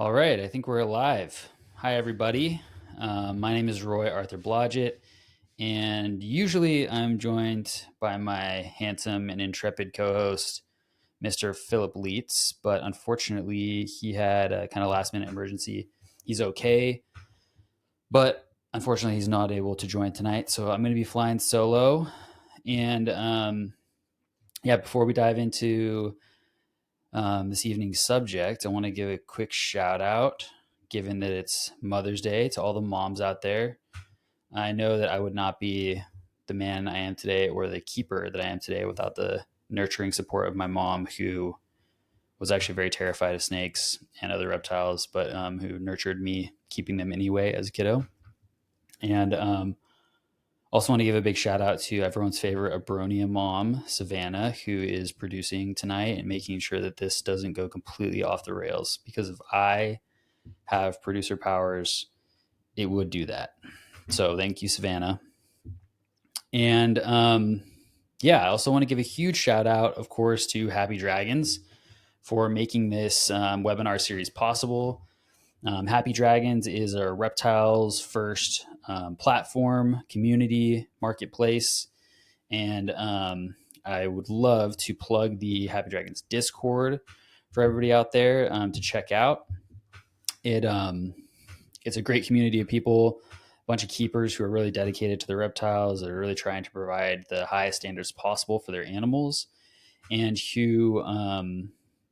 All right, I think we're live. Hi, everybody. My name is Roy Arthur Blodgett, and usually I'm joined by my handsome and intrepid co host, Mr. Philip Leitz, but unfortunately, he had a kind of last minute emergency. He's okay, but unfortunately, he's not able to join tonight, so I'm going to be flying solo. And yeah, before we dive into this evening's subject, I want to give a quick shout out, given that it's Mother's Day, to all the moms out there. I know that I would not be the man I am today or the keeper that I am today without the nurturing support of my mom, who was actually very terrified of snakes and other reptiles, but who nurtured me, keeping them anyway as a kiddo. And also want to give a big shout out to everyone's favorite Abronia mom, Savannah, who is producing tonight and making sure that this doesn't go completely off the rails. Because if I have producer powers, it would do that. So thank you, Savannah. And yeah, I also want to give a huge shout out, of course, to Happy Dragons for making this webinar series possible. Happy Dragons is a reptiles first platform, community, marketplace. And I would love to plug the Happy Dragons Discord for everybody out there to check out. It's a great community of people, a bunch of keepers who are really dedicated to the reptiles, that are really trying to provide the highest standards possible for their animals, and who,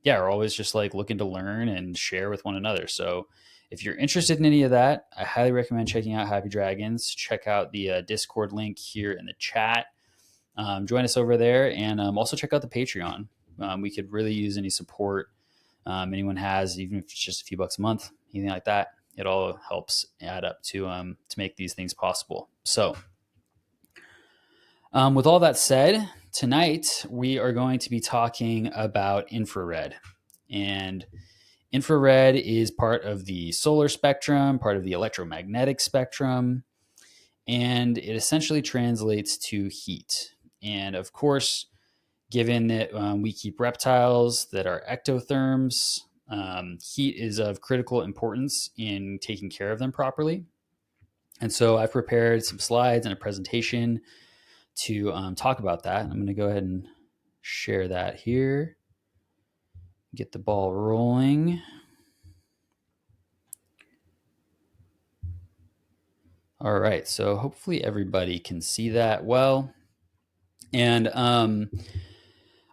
yeah, are always just like looking to learn and share with one another. So if you're interested in any of that, I highly recommend checking out Happy Dragons. Check out the Discord link here in the chat. Join us over there, and also check out the Patreon. We could really use any support anyone has, even if it's just a few bucks a month, anything like that. It all helps add up to make these things possible. So, with all that said, tonight we are going to be talking about infrared. And infrared is part of the solar spectrum, part of the electromagnetic spectrum, and it essentially translates to heat. And of course, given that we keep reptiles that are ectotherms, heat is of critical importance in taking care of them properly. And so I've prepared some slides and a presentation to talk about that. I'm going to go ahead and share that here, get the ball rolling. All right, so hopefully everybody can see that well. And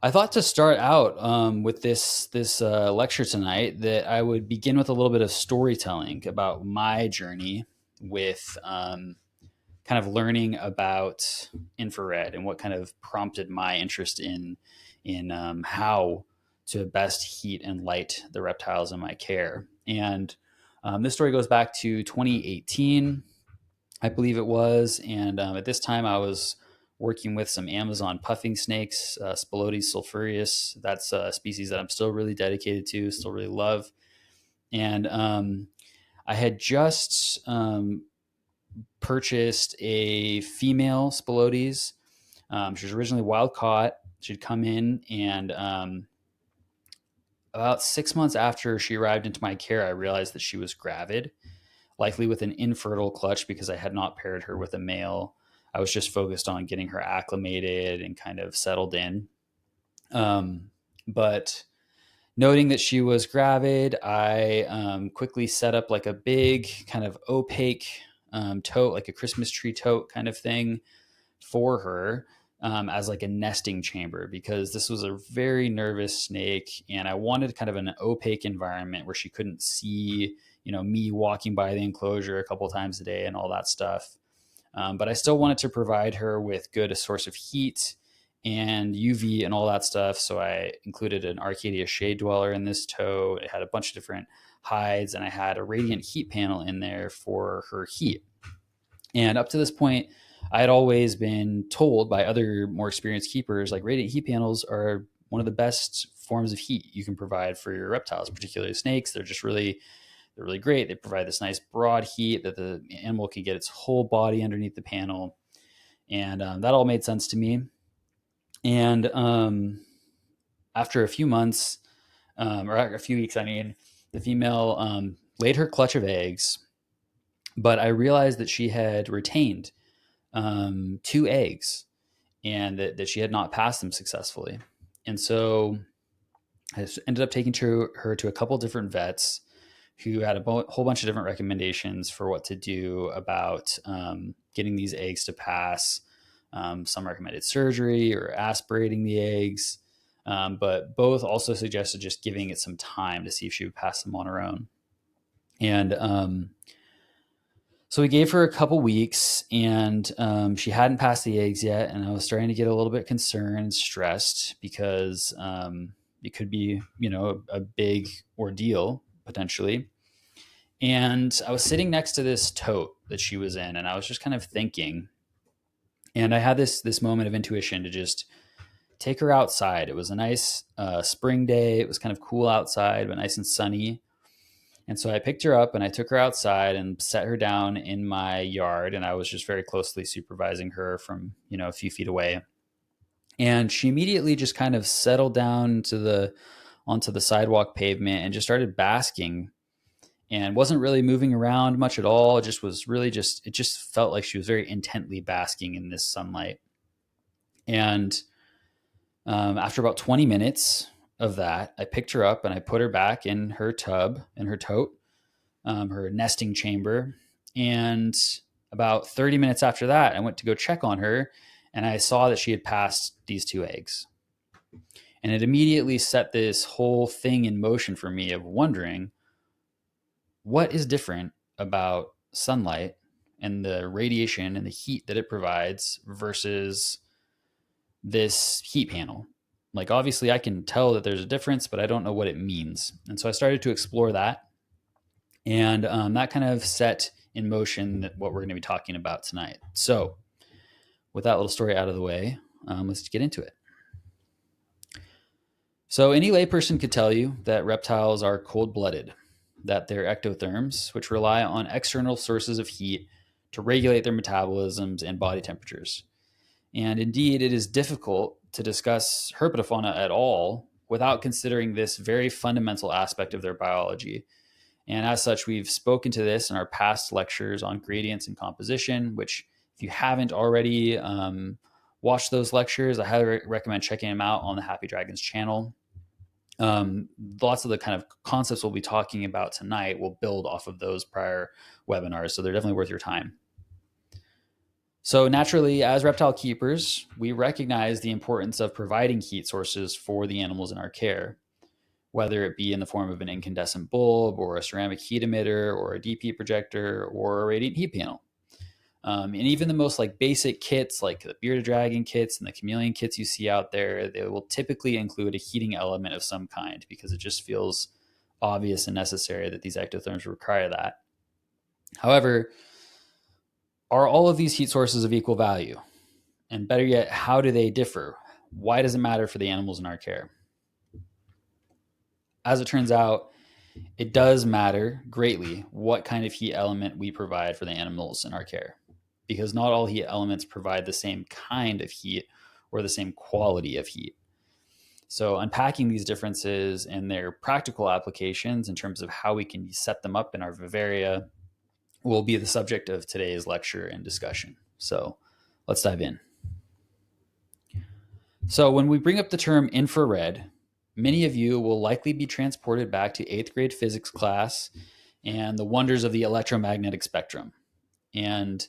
I thought to start out with this lecture tonight that I would begin with a little bit of storytelling about my journey with kind of learning about infrared and what kind of prompted my interest in how to best heat and light the reptiles in my care. And this story goes back to 2018, I believe it was. And at this time, I was working with some Amazon puffing snakes, Spilotes sulphureus. That's a species that I'm still really dedicated to, still really love. And I had just purchased a female Spilotes. She was originally wild caught. She'd come in, and about 6 months after she arrived into my care, I realized that she was gravid, likely with an infertile clutch because I had not paired her with a male. I was just focused on getting her acclimated and kind of settled in. But noting that she was gravid, I quickly set up like a big kind of opaque tote, like a Christmas tree tote kind of thing for her as like a nesting chamber, because this was a very nervous snake and I wanted kind of an opaque environment where she couldn't see, me walking by the enclosure a couple times a day and all that stuff. But I still wanted to provide her with good a source of heat and UV and all that stuff. So I included an Arcadia shade dweller in this tote. It had a bunch of different hides, and I had a radiant heat panel in there for her heat. And up to this point, I had always been told by other more experienced keepers, like, radiant heat panels are one of the best forms of heat you can provide for your reptiles, particularly snakes. They're really great. They provide this nice broad heat that the animal can get its whole body underneath the panel. And that all made sense to me. And after a few months, or a few weeks, The female laid her clutch of eggs, but I realized that she had retained 2 eggs and that she had not passed them successfully. And so I ended up taking her to a couple different vets who had a whole bunch of different recommendations for what to do about getting these eggs to pass. Some recommended surgery or aspirating the eggs, but both also suggested just giving it some time to see if she would pass them on her own. And so we gave her a couple weeks, and she hadn't passed the eggs yet, and I was starting to get a little bit concerned and stressed because it could be, a big ordeal potentially. And I was sitting next to this tote that she was in, and I was just kind of thinking, and I had this moment of intuition to just take her outside. It was a nice spring day. It was kind of cool outside, but nice and sunny. And so I picked her up and I took her outside and set her down in my yard. And I was just very closely supervising her from, a few feet away. And she immediately just kind of settled down onto the sidewalk pavement and just started basking and wasn't really moving around much at all. It just felt like she was very intently basking in this sunlight. And after about 20 minutes of that, I picked her up and I put her back in her tub, in her tote, her nesting chamber. And about 30 minutes after that, I went to go check on her and I saw that she had passed these 2 eggs. And it immediately set this whole thing in motion for me of wondering what is different about sunlight and the radiation and the heat that it provides versus this heat panel. Like, obviously I can tell that there's a difference, but I don't know what it means. And so I started to explore that. And that kind of set in motion what we're going to be talking about tonight. So with that little story out of the way, let's get into it. So any layperson could tell you that reptiles are cold-blooded, that they're ectotherms, which rely on external sources of heat to regulate their metabolisms and body temperatures. And indeed, it is difficult to discuss herpetofauna at all without considering this very fundamental aspect of their biology. And as such, we've spoken to this in our past lectures on gradients and composition, which if you haven't already watched those lectures, I highly recommend checking them out on the Happy Dragons channel. Lots of the kind of concepts we'll be talking about tonight will build off of those prior webinars, so they're definitely worth your time. So naturally, as reptile keepers, we recognize the importance of providing heat sources for the animals in our care, whether it be in the form of an incandescent bulb or a ceramic heat emitter or a deep heat projector or a radiant heat panel. And even the most basic kits, like the bearded dragon kits and the chameleon kits you see out there, they will typically include a heating element of some kind because it just feels obvious and necessary that these ectotherms require that. However, are all of these heat sources of equal value? And better yet, how do they differ? Why does it matter for the animals in our care? As it turns out, it does matter greatly what kind of heat element we provide for the animals in our care, because not all heat elements provide the same kind of heat or the same quality of heat. So unpacking these differences and their practical applications in terms of how we can set them up in our vivaria will be the subject of today's lecture and discussion. So let's dive in. So when we bring up the term infrared, many of you will likely be transported back to 8th grade physics class and the wonders of the electromagnetic spectrum. And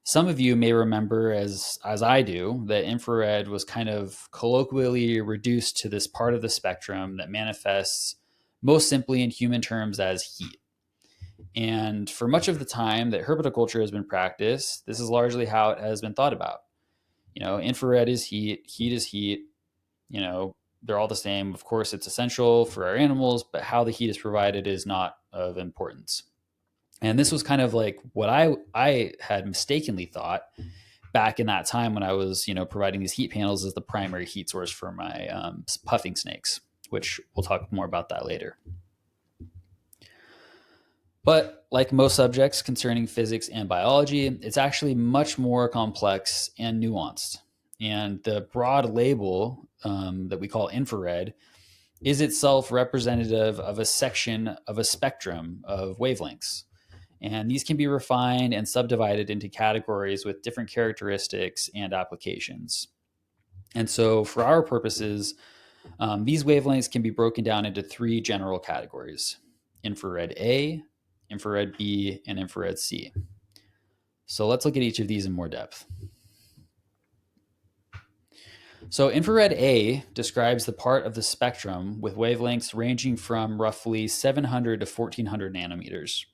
some of you may remember, as I do, that infrared was kind of colloquially reduced to this part of the spectrum that manifests most simply in human terms as heat. And for much of the time that herpetoculture has been practiced, this is largely how it has been thought about. Infrared is heat, heat is heat, they're all the same. Of course, it's essential for our animals, but how the heat is provided is not of importance. And this was kind of like what I had mistakenly thought back in that time when I was, providing these heat panels as the primary heat source for my puffing snakes, which we'll talk more about that later. But like most subjects concerning physics and biology, it's actually much more complex and nuanced. And the broad label that we call infrared is itself representative of a section of a spectrum of wavelengths. And these can be refined and subdivided into categories with different characteristics and applications. And so, for our purposes, these wavelengths can be broken down into three general categories: infrared A, infrared B, and infrared C. So, let's look at each of these in more depth. So, infrared A describes the part of the spectrum with wavelengths ranging from roughly 700 to 1400 nanometers.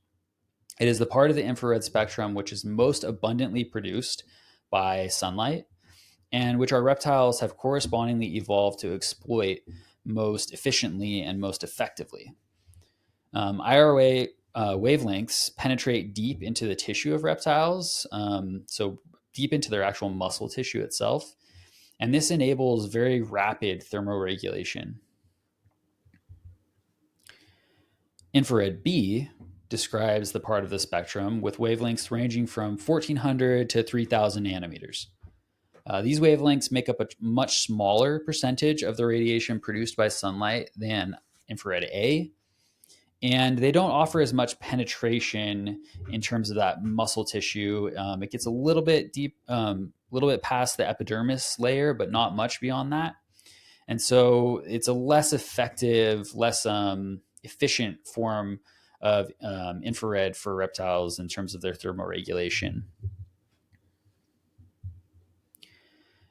It is the part of the infrared spectrum which is most abundantly produced by sunlight and which our reptiles have correspondingly evolved to exploit most efficiently and most effectively. IRA wavelengths penetrate deep into the tissue of reptiles, so deep into their actual muscle tissue itself, and this enables very rapid thermoregulation. Infrared B describes the part of the spectrum with wavelengths ranging from 1400 to 3000 nanometers. These wavelengths make up a much smaller percentage of the radiation produced by sunlight than infrared A, and they don't offer as much penetration in terms of that muscle tissue. It gets a little bit deep, a little bit past the epidermis layer, but not much beyond that. And so it's a less effective, less efficient form of infrared for reptiles in terms of their thermoregulation.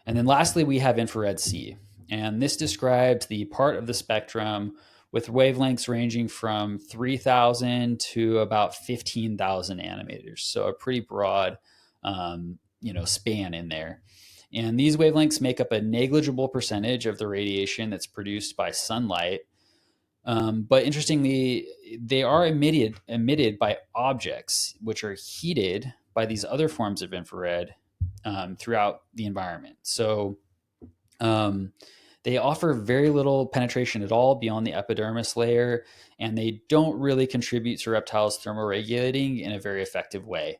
And then lastly, we have infrared C. And this describes the part of the spectrum with wavelengths ranging from 3,000 to about 15,000 nanometers. So a pretty broad span in there. And these wavelengths make up a negligible percentage of the radiation that's produced by sunlight. But interestingly, they are emitted by objects which are heated by these other forms of infrared throughout the environment. So they offer very little penetration at all beyond the epidermis layer, and they don't really contribute to reptiles thermoregulating in a very effective way.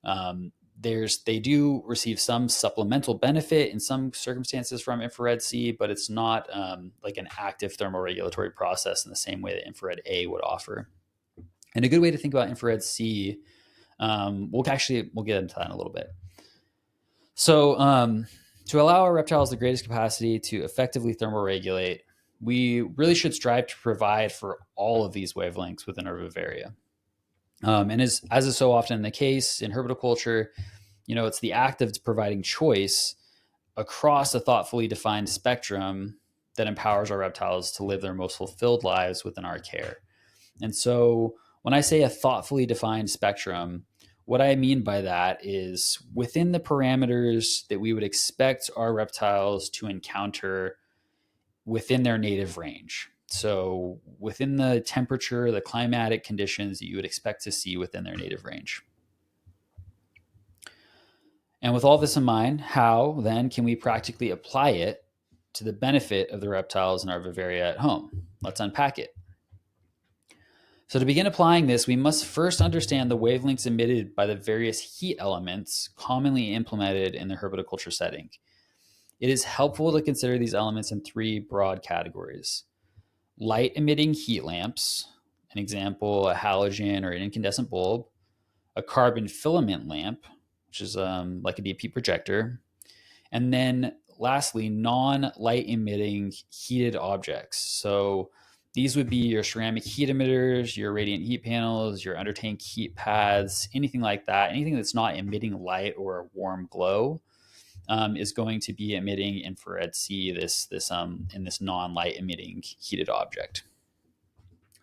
They do receive some supplemental benefit in some circumstances from infrared C, but it's not like an active thermoregulatory process in the same way that infrared A would offer. And a good way to think about infrared C, we'll get into that in a little bit. So to allow our reptiles the greatest capacity to effectively thermoregulate, we really should strive to provide for all of these wavelengths within our vivaria. And as is so often the case in herpetoculture, it's the act of providing choice across a thoughtfully defined spectrum that empowers our reptiles to live their most fulfilled lives within our care. And so when I say a thoughtfully defined spectrum, what I mean by that is within the parameters that we would expect our reptiles to encounter within their native range. So within the temperature, the climatic conditions that you would expect to see within their native range. And with all this in mind, how then can we practically apply it to the benefit of the reptiles in our vivaria at home? Let's unpack it. So to begin applying this, we must first understand the wavelengths emitted by the various heat elements commonly implemented in the herpetoculture setting. It is helpful to consider these elements in three broad categories: light emitting heat lamps, an example, a halogen or an incandescent bulb; a carbon filament lamp, which is like a DP projector; and then lastly, non-light emitting heated objects. So these would be your ceramic heat emitters, your radiant heat panels, your under tank heat pads, anything like that. Anything that's not emitting light or a warm glow is going to be emitting infrared C, in this non-light emitting heated object.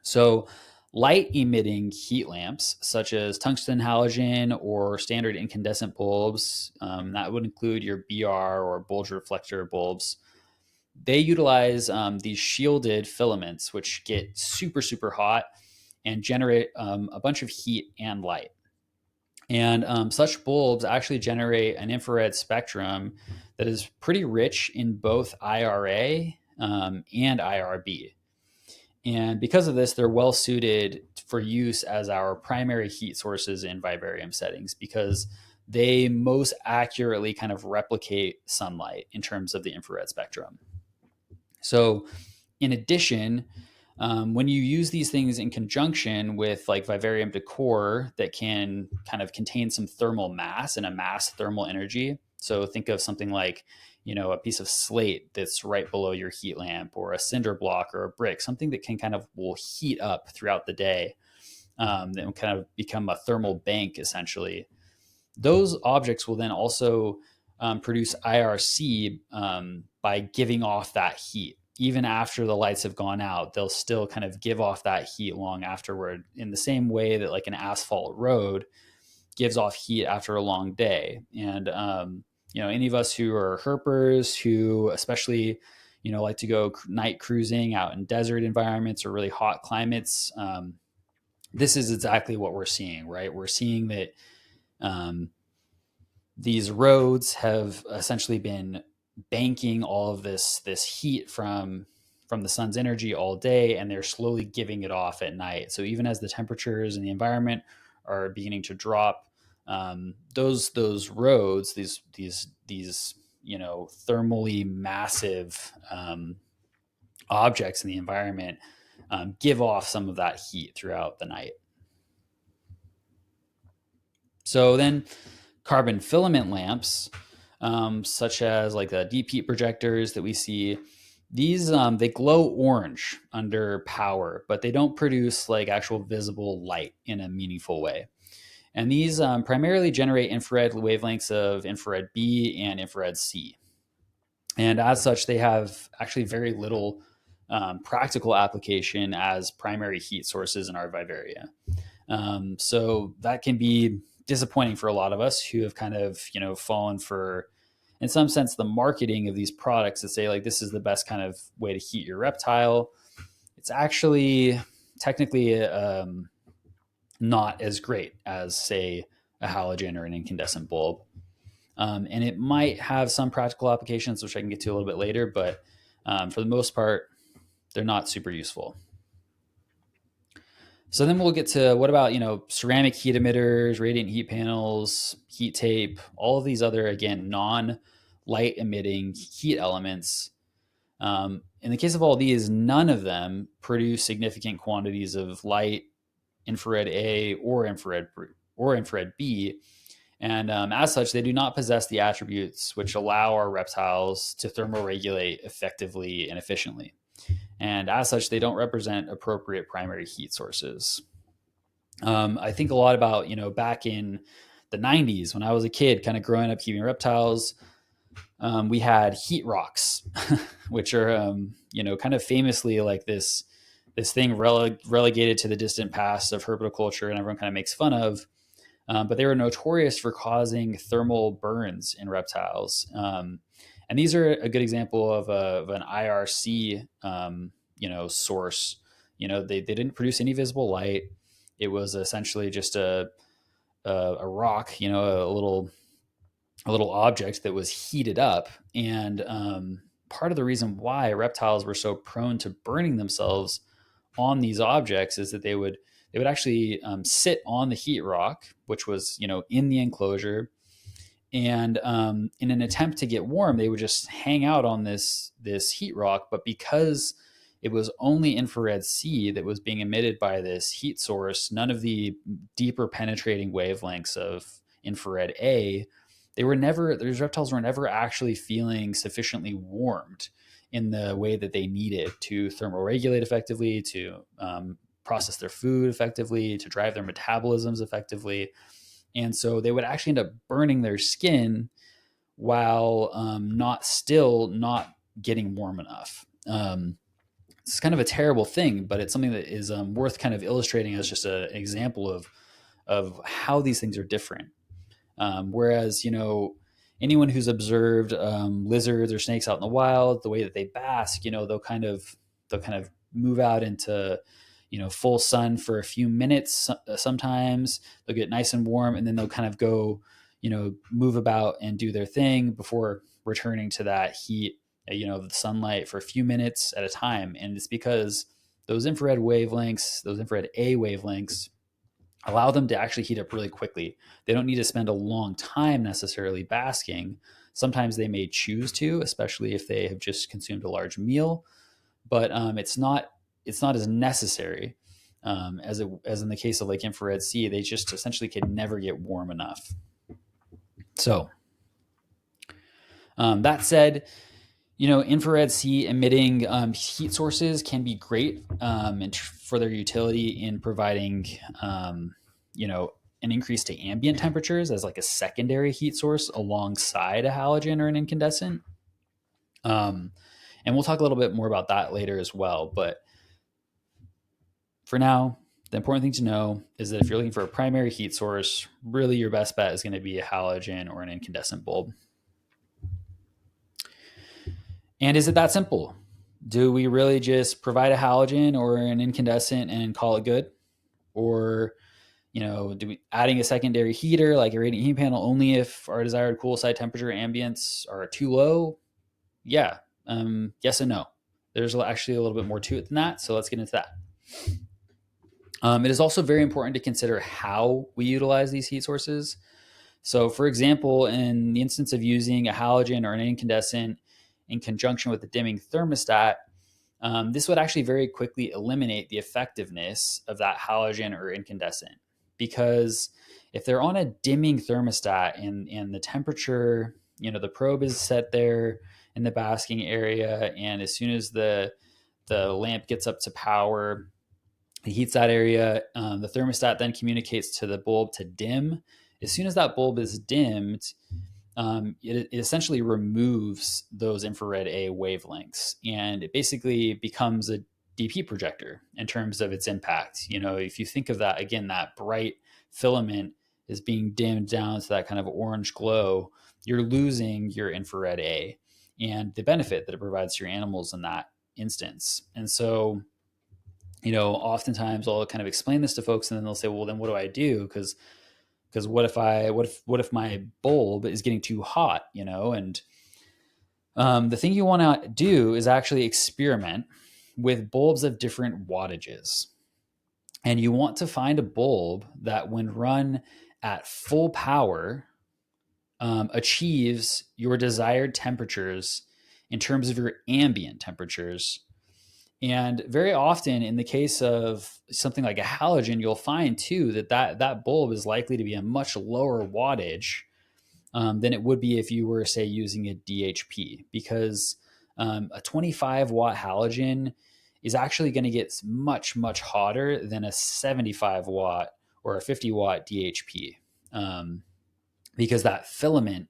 So light emitting heat lamps, such as tungsten halogen or standard incandescent bulbs, that would include your BR or bulge reflector bulbs. They utilize these shielded filaments, which get super, super hot and generate a bunch of heat and light. And such bulbs actually generate an infrared spectrum that is pretty rich in both IRA and IRB. And because of this, they're well suited for use as our primary heat sources in vivarium settings because they most accurately kind of replicate sunlight in terms of the infrared spectrum. So In addition, when you use these things in conjunction with like vivarium decor that can kind of contain some thermal mass and amass thermal energy. So think of something like, a piece of slate that's right below your heat lamp, or a cinder block, or a brick, something that can kind of will heat up throughout the day, that will kind of become a thermal bank essentially. Those objects will then also produce IRC by giving off that heat. Even after the lights have gone out, they'll still kind of give off that heat long afterward, in the same way that like an asphalt road gives off heat after a long day. And any of us who are herpers, who especially like to go night cruising out in desert environments or really hot climates, this is exactly what we're seeing, right? We're seeing that um, these roads have essentially been banking all of this heat from the sun's energy all day, and they're slowly giving it off at night. So even as the temperatures in the environment are beginning to drop, those roads, these thermally massive objects in the environment, give off some of that heat throughout the night. So then carbon filament lamps, such as like the deep heat projectors that we see, these they glow orange under power, but they don't produce like actual visible light in a meaningful way. And these primarily generate infrared wavelengths of infrared B and infrared C. And as such, they have actually very little practical application as primary heat sources in our vivaria. So that can be disappointing for a lot of us who have kind of, fallen for, in some sense, the marketing of these products that say like this is the best kind of way to heat your reptile. It's actually technically not as great as, say, a halogen or an incandescent bulb. And it might have some practical applications, which I can get to a little bit later, but for the most part, they're not super useful. So then we'll get to what about, ceramic heat emitters, radiant heat panels, heat tape, all of these other, again, non-light emitting heat elements. In the case of all these, none of them produce significant quantities of light, infrared A or infrared B. And as such, they do not possess the attributes which allow our reptiles to thermoregulate effectively and efficiently. And as such, they don't represent appropriate primary heat sources. I think a lot about, back in the 90s when I was a kid, kind of growing up keeping reptiles, we had heat rocks, which are, kind of famously like this thing relegated to the distant past of herpetoculture, and everyone kind of makes fun of. But they were notorious for causing thermal burns in reptiles. And these are a good example of an IRC, source. They didn't produce any visible light. It was essentially just a rock, a little object that was heated up. And part of the reason why reptiles were so prone to burning themselves on these objects is that they would actually sit on the heat rock, which was in the enclosure, and in an attempt to get warm, they would just hang out on this heat rock. But because it was only infrared C that was being emitted by this heat source, none of the deeper penetrating wavelengths of infrared A, these reptiles were never actually feeling sufficiently warmed in the way that they needed to thermoregulate effectively, to process their food effectively, to drive their metabolisms effectively. And so they would actually end up burning their skin while not getting warm enough. It's kind of a terrible thing, but it's something that is worth kind of illustrating as just an example of how these things are different. Whereas, anyone who's observed lizards or snakes out in the wild, the way that they bask, they'll kind of move out into full sun for a few minutes. Sometimes they'll get nice and warm, and then they'll kind of go move about and do their thing before returning to that heat, the sunlight, for a few minutes at a time. And it's because those infrared A wavelengths allow them to actually heat up really quickly. They don't need to spend a long time necessarily basking. Sometimes they may choose to, especially if they have just consumed a large meal. but it's not as necessary as in the case of like infrared C. They just essentially can never get warm enough. So that said, infrared C emitting heat sources can be great for their utility in providing, you know, an increase to ambient temperatures as like a secondary heat source alongside a halogen or an incandescent. Um, and we'll talk a little bit more about that later as well. But for now, the important thing to know is that if you're looking for a primary heat source, really your best bet is going to be a halogen or an incandescent bulb. And is it that simple? Do we really just provide a halogen or an incandescent and call it good? Or, do we adding a secondary heater like a radiant heat panel only if our desired cool side temperature ambients are too low? Yeah. Yes and no. There's actually a little bit more to it than that. So let's get into that. It is also very important to consider how we utilize these heat sources. So, for example, in the instance of using a halogen or an incandescent in conjunction with a dimming thermostat, this would actually very quickly eliminate the effectiveness of that halogen or incandescent. Because if they're on a dimming thermostat and the temperature, the probe is set there in the basking area, and as soon as the lamp gets up to power, it heats that area. The thermostat then communicates to the bulb to dim. As soon as that bulb is dimmed, it essentially removes those infrared A wavelengths, and it basically becomes a DP projector in terms of its impact. If you think of that again, that bright filament is being dimmed down to that kind of orange glow, you're losing your infrared A and the benefit that it provides to your animals in that instance. And so, oftentimes I'll kind of explain this to folks, and then they'll say, well, then what do I do? Because what if my bulb is getting too hot, and the thing you want to do is actually experiment with bulbs of different wattages. And you want to find a bulb that when run at full power achieves your desired temperatures in terms of your ambient temperatures. And very often in the case of something like a halogen, you'll find too that bulb is likely to be a much lower wattage than it would be if you were, say, using a DHP, because a 25 watt halogen is actually going to get much, much hotter than a 75 watt or a 50 watt DHP. Because that filament,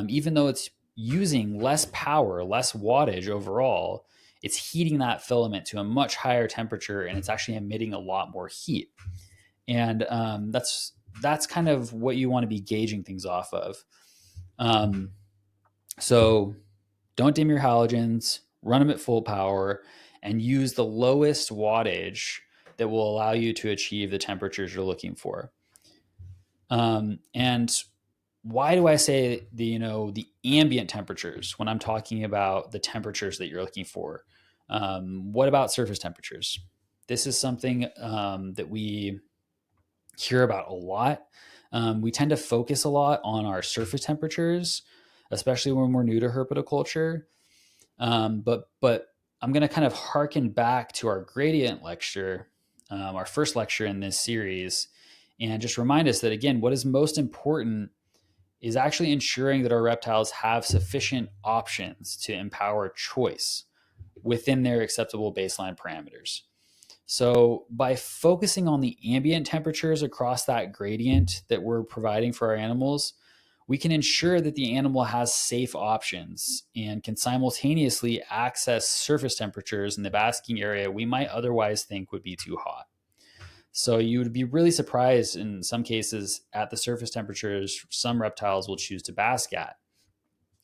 even though it's using less power, less wattage overall, it's heating that filament to a much higher temperature, and it's actually emitting a lot more heat. And that's kind of what you want to be gauging things off of. So don't dim your halogens, run them at full power, and use the lowest wattage that will allow you to achieve the temperatures you're looking for. And why do I say the ambient temperatures when I'm talking about the temperatures that you're looking for? What about surface temperatures? This is something that we hear about a lot. We tend to focus a lot on our surface temperatures, especially when we're new to herpetoculture. But I'm going to kind of harken back to our gradient lecture, our first lecture in this series, and just remind us that, again, what is most important is actually ensuring that our reptiles have sufficient options to empower choice within their acceptable baseline parameters. So by focusing on the ambient temperatures across that gradient that we're providing for our animals, we can ensure that the animal has safe options and can simultaneously access surface temperatures in the basking area we might otherwise think would be too hot. So you would be really surprised in some cases at the surface temperatures some reptiles will choose to bask at.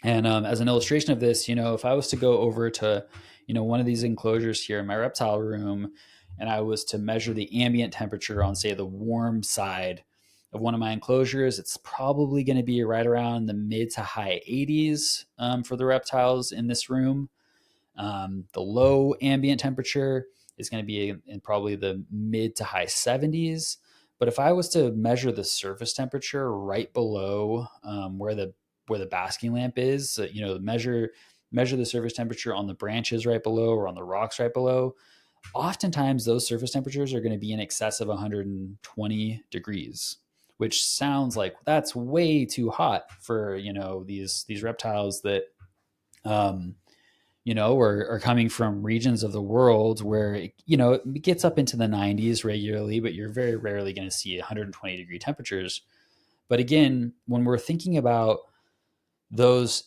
And as an illustration of this, if I was to go over to, one of these enclosures here in my reptile room, and I was to measure the ambient temperature on, say, the warm side of one of my enclosures, it's probably going to be right around the mid to high 80s for the reptiles in this room. The low ambient temperature is going to be in probably the mid to high 70s. But if I was to measure the surface temperature right below where the basking lamp is, measure measure the surface temperature on the branches right below or on the rocks right below, oftentimes those surface temperatures are going to be in excess of 120 degrees, which sounds like that's way too hot for, these reptiles that, um, are coming from regions of the world where it gets up into the 90s regularly, but you're very rarely going to see 120-degree temperatures. But again, when we're thinking about those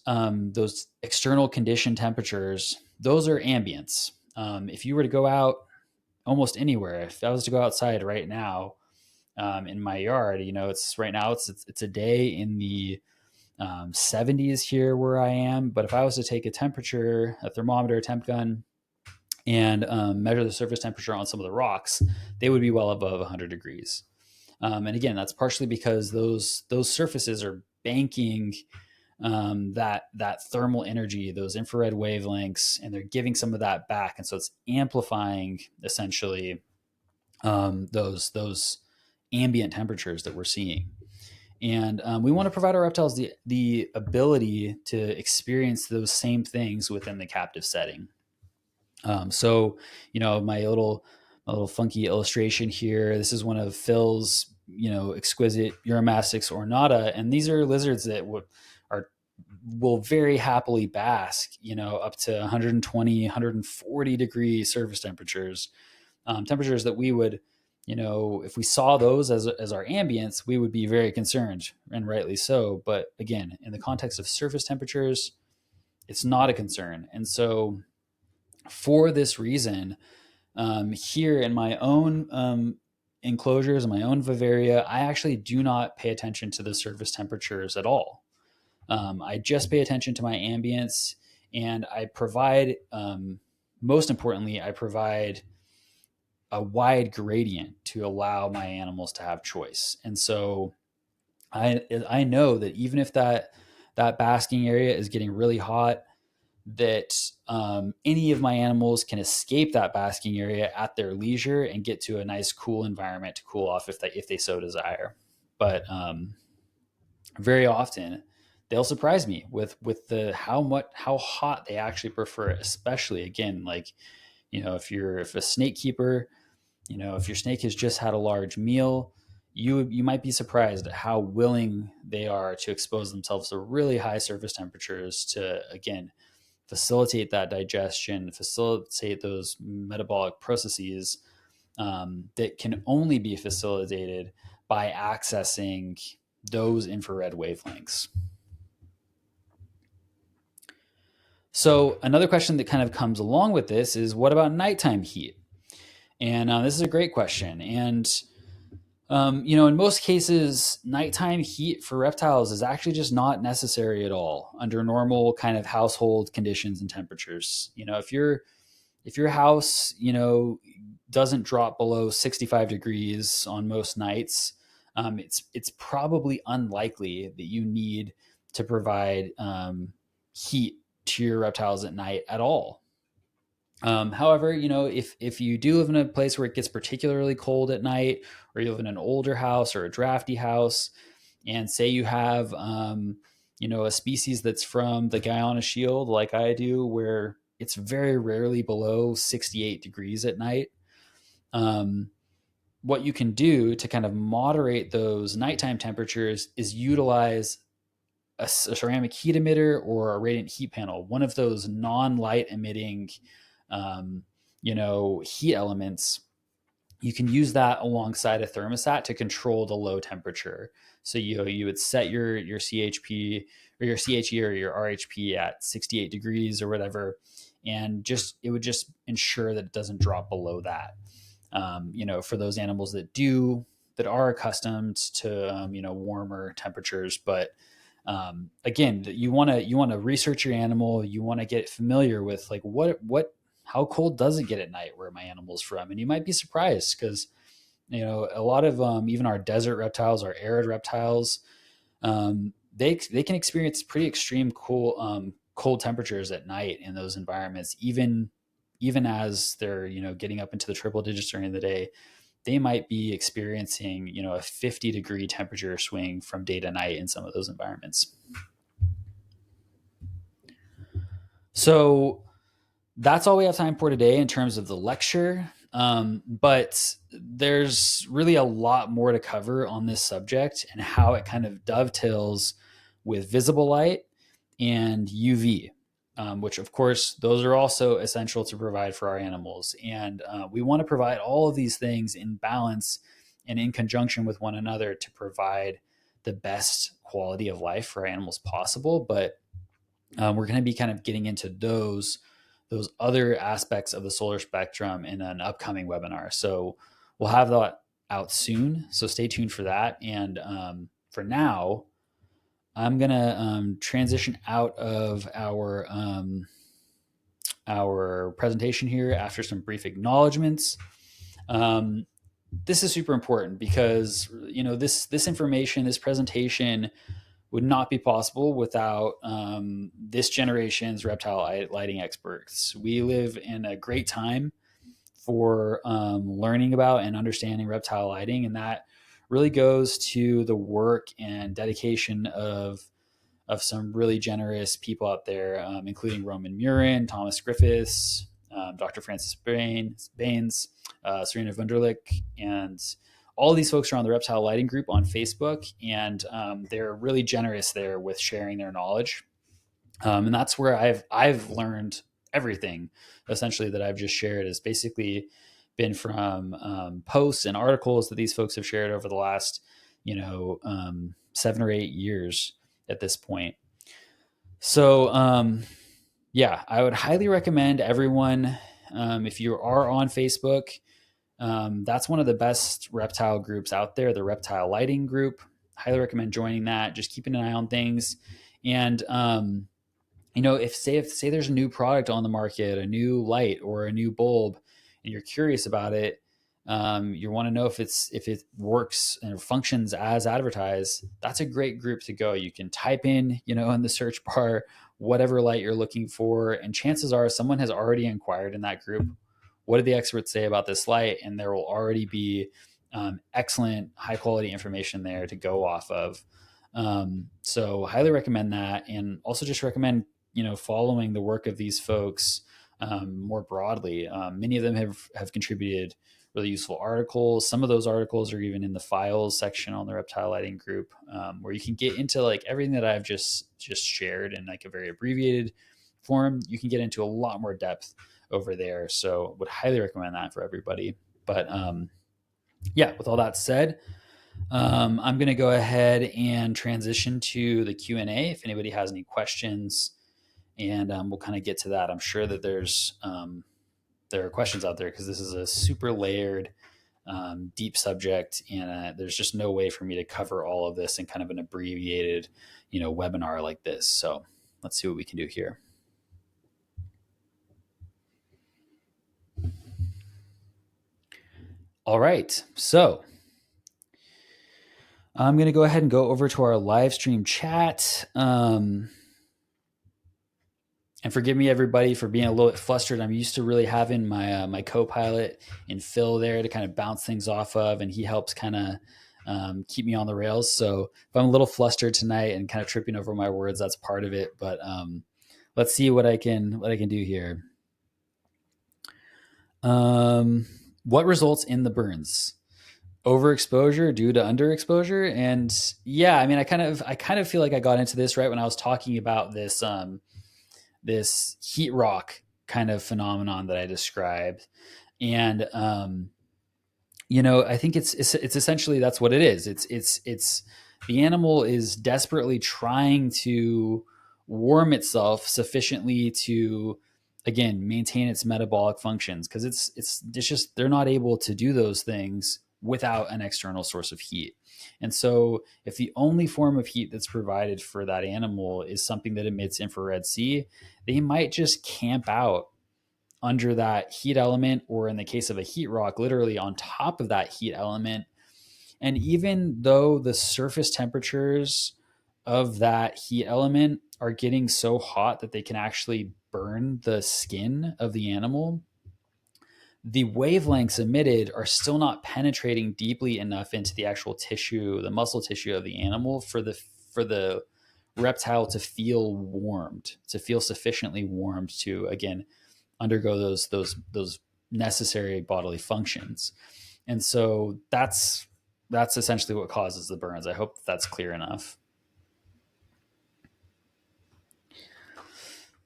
external condition temperatures, those are ambients. If you were to go out almost anywhere, if I was to go outside right now, in my yard, it's right now it's a day in the 70s here where I am. But if I was to take a temperature, a thermometer, a temp gun, and measure the surface temperature on some of the rocks, they would be well above 100 degrees. And again, that's partially because those surfaces are banking that thermal energy, those infrared wavelengths, and they're giving some of that back, and so it's amplifying essentially those ambient temperatures that we're seeing. And we want to provide our reptiles the ability to experience those same things within the captive setting. So, my little funky illustration here. This is one of Phil's, exquisite Uromastix ornata, and these are lizards that will very happily bask, up to 120, 140 degree surface temperatures, temperatures that we would, if we saw those as our ambience, we would be very concerned, and rightly so. But again, in the context of surface temperatures, it's not a concern. And so for this reason, here in my own enclosures, in my own vivaria, I actually do not pay attention to the surface temperatures at all. I just pay attention to my ambience, and I provide, most importantly, I provide a wide gradient to allow my animals to have choice. And so I know that even if that basking area is getting really hot, that any of my animals can escape that basking area at their leisure and get to a nice cool environment to cool off if they so desire. But very often they'll surprise me with the how hot they actually prefer it, especially again, like, if a snake keeper, if your snake has just had a large meal, you might be surprised at how willing they are to expose themselves to really high surface temperatures to, again, facilitate that digestion, facilitate those metabolic processes that can only be facilitated by accessing those infrared wavelengths. So another question that kind of comes along with this is, what about nighttime heat? And this is a great question. And in most cases, nighttime heat for reptiles is actually just not necessary at all under normal kind of household conditions and temperatures. If your house, doesn't drop below 65 degrees on most nights, it's probably unlikely that you need to provide heat to your reptiles at night at all. However, if you do live in a place where it gets particularly cold at night, or you live in an older house or a drafty house, and say you have, a species that's from the Guyana Shield, like I do, where it's very rarely below 68 degrees at night, what you can do to kind of moderate those nighttime temperatures is utilize a ceramic heat emitter or a radiant heat panel, one of those non-light emitting, heat elements. You can use that alongside a thermostat to control the low temperature. So you would set your CHP or your CHE or your RHP at 68 degrees or whatever, and it would just ensure that it doesn't drop below that. For those animals that are accustomed to warmer temperatures. But again, you want to research your animal. You want to get familiar with, like, how cold does it get at night where my animal's from, and you might be surprised because a lot of even our desert reptiles, our arid reptiles, they can experience pretty extreme cold temperatures at night in those environments, even as they're getting up into the triple digits during the day. They might be experiencing a 50-degree temperature swing from day to night in some of those environments. So that's all we have time for today in terms of the lecture. But there's really a lot more to cover on this subject and how it kind of dovetails with visible light and UV, which, of course, those are also essential to provide for our animals. And we want to provide all of these things in balance and in conjunction with one another to provide the best quality of life for our animals possible. But we're going to be kind of getting into those other aspects of the solar spectrum in an upcoming webinar. So we'll have that out soon. So stay tuned for that. And for now, I'm going to transition out of our presentation here after some brief acknowledgments. This is super important because this information, this presentation would not be possible without this generation's reptile lighting experts. We live in a great time for learning about and understanding reptile lighting, and that really goes to the work and dedication of some really generous people out there, including Roman Murin, Thomas Griffiths, Dr. Francis Baines, Serena Wunderlich, and all of these folks are on the Reptile Lighting group on Facebook, and they're really generous there with sharing their knowledge. And that's where I've learned everything essentially that I've just shared has basically been from posts and articles that these folks have shared over the last 7 or 8 years at this point. So yeah, I would highly recommend everyone, if you are on Facebook, that's one of the best reptile groups out there, the Reptile Lighting group. Highly recommend joining that. Just keeping an eye on things. And if there's a new product on the market, a new light or a new bulb, and you're curious about it, you want to know if it works and functions as advertised, that's a great group to go. You can type in in the search bar whatever light you're looking for, and chances are someone has already inquired in that group, what did the experts say about this light, and there will already be excellent high quality information there to go off of. So highly recommend that, and also just recommend following the work of these folks more broadly. Many of them have contributed really useful articles. Some of those articles are even in the files section on the Reptile Lighting group, where you can get into like everything that I've just shared in like a very abbreviated form. You can get into a lot more depth over there. So would highly recommend that for everybody. But yeah, with all that said, I'm going to go ahead and transition to the Q&A if anybody has any questions, and we'll kind of get to that. I'm sure that there are questions out there because this is a super layered, deep subject, and there's just no way for me to cover all of this in kind of an abbreviated, webinar like this. So let's see what we can do here. All right, so I'm going to go ahead and go over to our live stream chat. And forgive me, everybody, for being a little bit flustered. I'm used to really having my co-pilot and Phil there to kind of bounce things off of, and he helps kind of keep me on the rails. So if I'm a little flustered tonight and kind of tripping over my words, that's part of it. But let's see what I can do here. What results in the burns? Overexposure due to underexposure. And yeah, I mean, I kind of feel like I got into this right when I was talking about this this heat rock kind of phenomenon that I described. And I think it's essentially that's what it is. It's the animal is desperately trying to warm itself sufficiently to, again, maintain its metabolic functions, because it's just they're not able to do those things without an external source of heat. And so if the only form of heat that's provided for that animal is something that emits infrared C, they might just camp out under that heat element, or in the case of a heat rock, literally on top of that heat element. And even though the surface temperatures of that heat element are getting so hot that they can actually burn the skin of the animal, the wavelengths emitted are still not penetrating deeply enough into the actual tissue, the muscle tissue of the animal, for the reptile to feel warmed, to feel sufficiently warmed to, again, undergo those necessary bodily functions. And so that's essentially what causes the burns. I hope that's clear enough.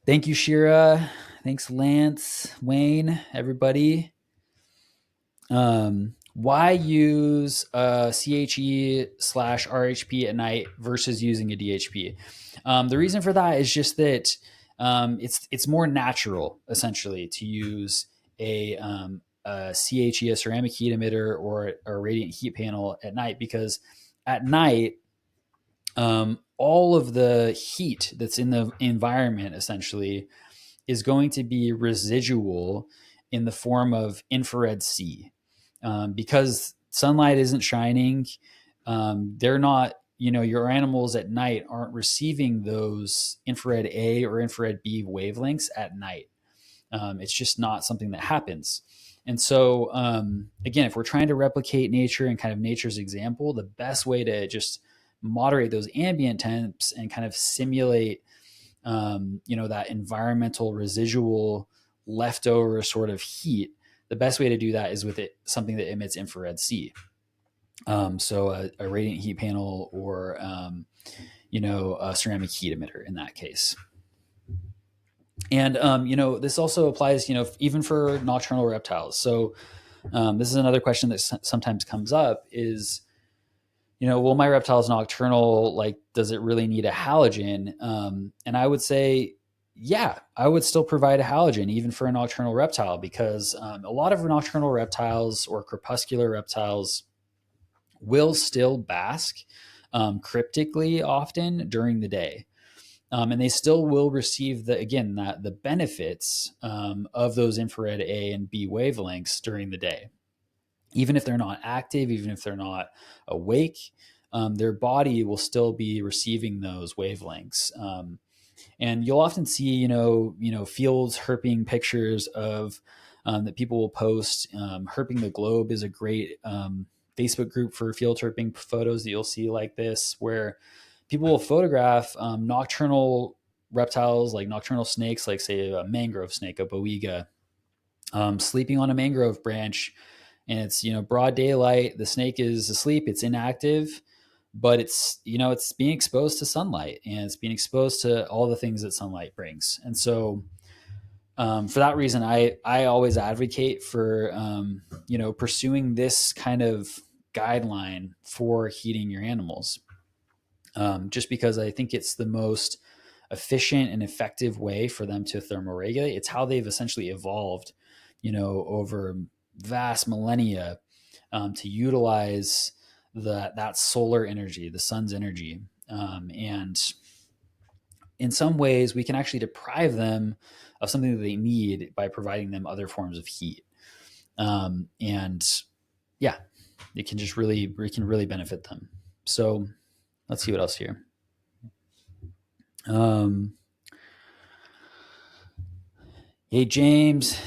Thank you, Shira. Thanks, Lance, Wayne, everybody. Why use CHE/RHP at night versus using a DHP? The reason for that is just that it's more natural, essentially, to use a CHE, a ceramic heat emitter, or a radiant heat panel at night, because at night, all of the heat that's in the environment essentially is going to be residual in the form of infrared C. Because sunlight isn't shining, they're not, your animals at night aren't receiving those infrared A or infrared B wavelengths at night. It's just not something that happens. And so, again, if we're trying to replicate nature and kind of nature's example, the best way to just moderate those ambient temps and kind of simulate, that environmental residual leftover sort of heat, the best way to do that is with something that emits infrared C. So a radiant heat panel, or, a ceramic heat emitter in that case. And, this also applies, even for nocturnal reptiles. So this is another question that sometimes comes up is, well, my reptile is nocturnal, like, does it really need a halogen? And I would say, yeah, I would still provide a halogen even for a nocturnal reptile, because a lot of nocturnal reptiles or crepuscular reptiles will still bask cryptically often during the day. And they still will receive the benefits of those infrared A and B wavelengths during the day. Even if they're not active, even if they're not awake, their body will still be receiving those wavelengths. And you'll often see, fields herping pictures of that people will post. Herping the Globe is a great Facebook group for field herping photos that you'll see like this, where people will photograph nocturnal reptiles, like nocturnal snakes, like say a mangrove snake, a boiga, sleeping on a mangrove branch, and it's, broad daylight. The snake is asleep, it's inactive, but it's being exposed to sunlight, and it's being exposed to all the things that sunlight brings. And so for that reason, I always advocate for pursuing this kind of guideline for heating your animals, just because I think it's the most efficient and effective way for them to thermoregulate. It's how they've essentially evolved, over vast millennia, to utilize that solar energy, the sun's energy. And in some ways, we can actually deprive them of something that they need by providing them other forms of heat. And yeah, it can really benefit them. So let's see what else here. Hey, James.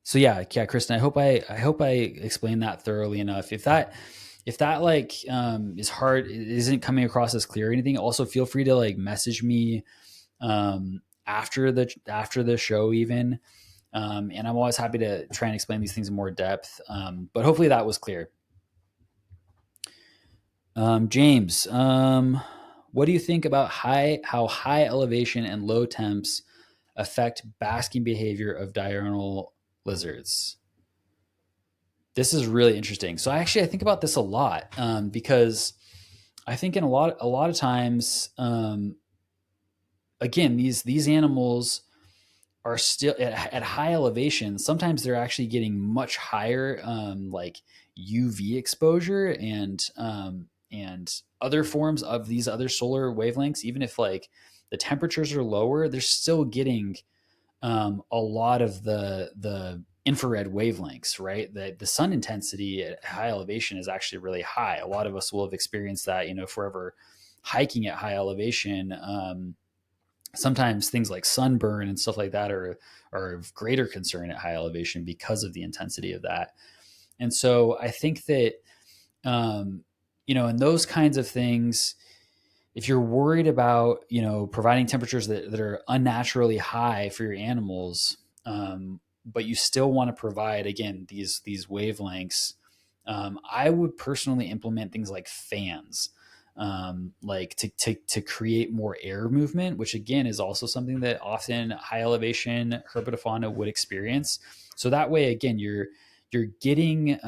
So yeah, Kristen, I hope I explained that thoroughly enough. If that like is hard, isn't coming across as clear or anything, also feel free to like message me after the show even. And I'm always happy to try and explain these things in more depth. But hopefully that was clear. James, what do you think about how high elevation and low temps affect basking behavior of diurnal lizards? This is really interesting. So I think about this a lot, because I think in a lot of times, again, these animals are still at high elevation. Sometimes they're actually getting much higher, like UV exposure and other forms of these other solar wavelengths. Even if like the temperatures are lower, they're still getting a lot of the infrared wavelengths, right? The sun intensity at high elevation is actually really high. A lot of us will have experienced that, forever hiking at high elevation. Sometimes things like sunburn and stuff like that are of greater concern at high elevation because of the intensity of that. And so I think that um, and those kinds of things, if you're worried about, providing temperatures that are unnaturally high for your animals, but you still want to provide, again, these wavelengths, I would personally implement things like fans, like to create more air movement, which again is also something that often high elevation herpetofauna would experience. So that way, again, you're getting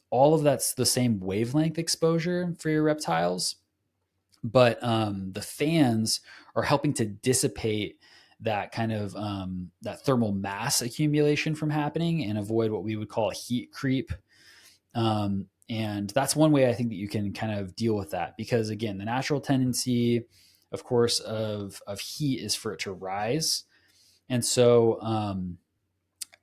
all of that's the same wavelength exposure for your reptiles, but the fans are helping to dissipate that kind of that thermal mass accumulation from happening and avoid what we would call a heat creep. And that's one way I think that you can kind of deal with that, because again, the natural tendency, of course, of heat is for it to rise. And so